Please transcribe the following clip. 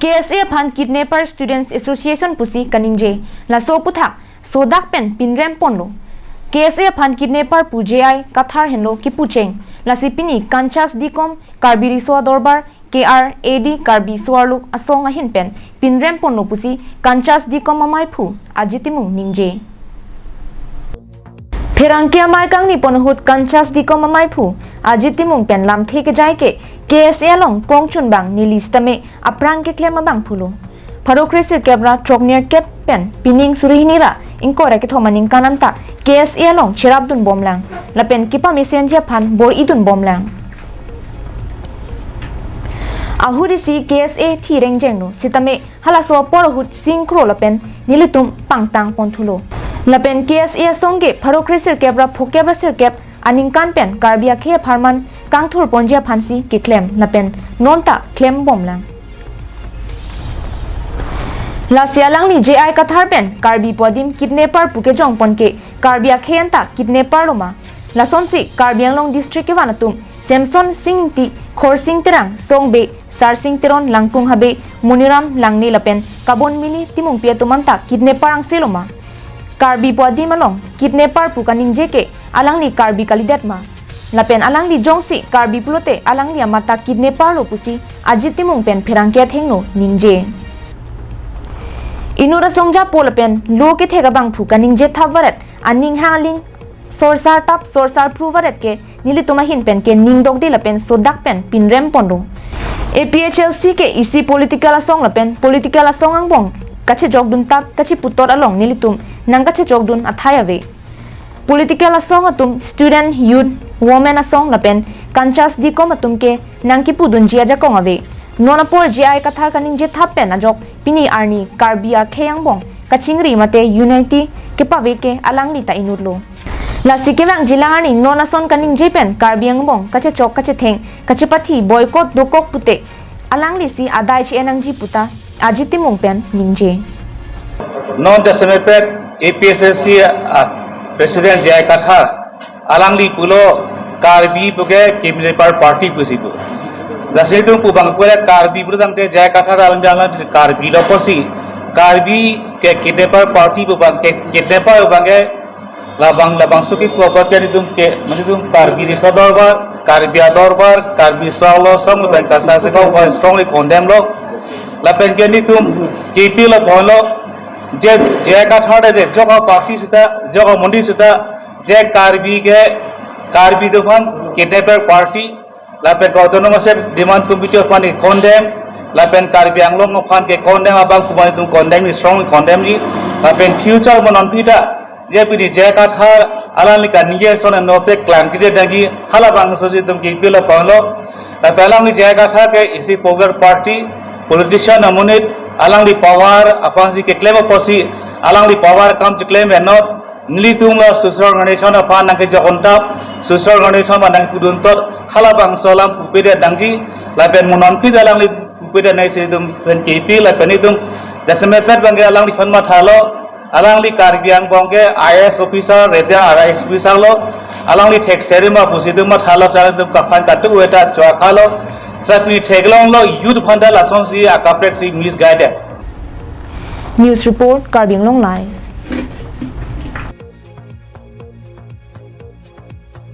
KSA Phan Kidnapper Students Association pusi kaningje la so puthak sodak pen pinrem ponlo KSA Phan Kidnapper pujai kathar henlo kipucheng la sipini kanchas dikom karbiri so dorbar KR AD karbi swarluk asong ahin pen pinrem ponlo pusi kanchas dikom amai phu ajitimung ningje Ferangkia mai kang ni ponhut kanchas dikom amai phu ajitimung pen lam theke jai ke KSA long kongchun bang ni list me aprang ke klema bang phulu Pharokresir kebra chokner kep pen pining surihinira inkora ke thomaning kananta KSA long cherabdun bomlang la pen kipa messenger phan bor idun bomlang ahurisi KSA thireng jengnu sitame halaso porhut singkro la pen nilitum pangtang ponthulo la pen KSA songge Pharokresir kebra phokebra sir kep aningkan pen karbia khe pharman kangthur ponjia phansi ke claim la pen nonta claim bomlang la sialang ni JI kathar pen karbi podim kidnapper puke jong ponke karbia khe anta kidnapper loma la sonsi karbiang long district ke wanatum Samson Singh ti khor sing terang songbe sar sing teron langkung habe muniram langni la pen kabon mini timung pia tumanta kidnapper ang seloma karbi podim malong kidnapper pukaning jeke alang ni karbi kalidat ma lapen alang di jongsi karbi pulote alang ni amata kidnapper lo pusi ajitimung pen pherangkia thengno ningje inura songja polapen lo ke thega bang phuka ningje thavaret aning haling sorsar tap sorsar pruvaret ke nili tuma hin pen ke ningdok de lapen sodak pen pinrem pondo APHLC ke isi political asong lapen political asong angbong kache jogdun tap kache putor along nilitum nang kache jogdun athayave political asong atum student youth women asong lapen kanchas dikom atum ke nangki pudun jia jakong ave nonapor GI kathar kaning je thapen ajok pini arni karbia kheyang bong kachingri mate unity ke pave ke alangli ta inurlo la sikewang jilangani nonason kaning je pen karbiang bong kache chok kache theng kache pathi boycott dokok pute alangli si adai che enangji puta ajitimung pen ningje non the semepet APSSC President Jai Kathar alangli pulo karbi puge kidnapper party pusibu dasi tu pubang kuat karbi pulo tangte Jai Kathar alang jalan karbi lo posi karbi ke kidnapper party pubang ke kidnapper pubange labang suki kuapat ke nitum karbi risa dorbar karbi salo some bangka sasiko strongly condemn lo lapen ke nitum KP lo bolo je Kathar de jogo party sita jogo mundi sita je karbi dufan kidnapper party lapen autonomous demand tumbicho pani condemn lapen karbi anglong no fan ke condemn abang kumai tum condemn ni strongly condemn ni lapen future monon pita je pini je Kathar alali ka nije son no pe clan kide dagi halabang soji tum KP lo bolo lapen alang ni je Kathar ke isi power party politician amunit alang di power apa sih ke claim apa sih alang di power kam je claim not nilitung la social organization apa nang ke jakontap social organization mandang kuduntor halabang solam pupede dangji lapen munon pi dalang li pupede nai sedum pen KP lapen itum dasemetet bangge alang di fanma thalo alang li karbiang bangge IS officer reda RIS officer lo alang li thek serima pusidum ma thalo saradum kafan katu eta chwa khalo satni theglong lo youth fundal asomsi akaprek si misguided News report Karbinglong Live